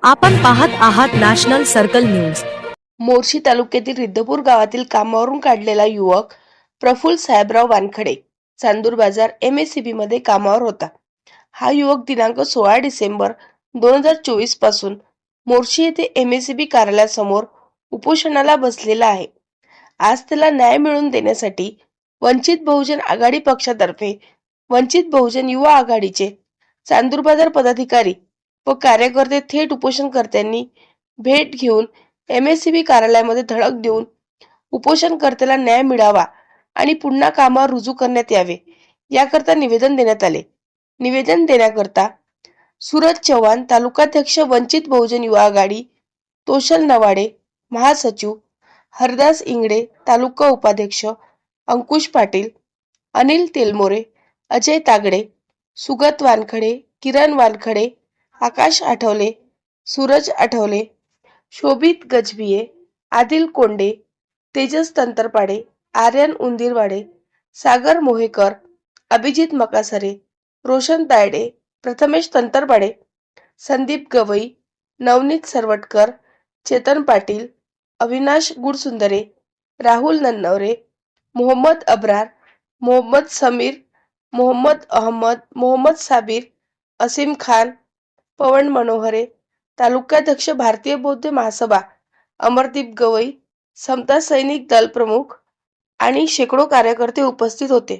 आपण पाहत आहात नॅशनल सर्कल न्यूज। मोर्शी तालुक्यातील रिद्धपूर गावातील कामावरून काढलेला युवक प्रफुल्ल साहेबराव वानखडे चांदूर बाजार MSCB मध्ये कामावर होता। हा युवक दिनांक 16 डिसेंबर 2024 पासून मोर्शी येथे MSCB कार्यालयासमोर उपोषणाला बसलेला आहे। आज त्याला न्याय मिळवून देण्यासाठी वंचित बहुजन आघाडी पक्षातर्फे वंचित बहुजन युवा आघाडीचे चांदूर बाजार पदाधिकारी व कार्यकर्ते थेट उपोषणकर्त्यांनी भेट घेऊन MSCB कार्यालयामध्ये धडक देऊन उपोषणकर्त्याला न्याय मिळावा आणि पुन्हा कामावर रुजू करण्यात यावे याकरता निवेदन देण्यात आले। निवेदन देण्याकरता सूरज चव्हाण तालुकाध्यक्ष वंचित बहुजन युवा आघाडी, तोषल नवाडे महासचिव, हरदास इंगडे तालुका उपाध्यक्ष, अंकुश पाटील, अनिल तेलमोरे, अजय तागडे, सुगत वानखडे, किरण वानखडे, आकाश आठवले, सूरज आठवले, शोभित गजभिये, आदिल कोंडे, तेजस तंतरपाडे, आर्यन उंदीरवाडे, सागर मोहेकर, अभिजित मकासरे, रोशन तायडे, प्रथमेश तंतरपाडे, संदीप गवई, नवनीत सरवटकर, चेतन पाटील, अविनाश गुडसुंदरे, राहुल नन्नवरे, मोहम्मद अब्रार, मोहम्मद समीर, मोहम्मद अहमद, मोहम्मद साबिर, असीम खान, पवन मनोहरे, तालुकाध्यक्ष भारतीय बौद्ध महासभा अमरदीप गवई, समता सैनिक दल प्रमुख आणि शेकडो कार्यकर्ते उपस्थित होते।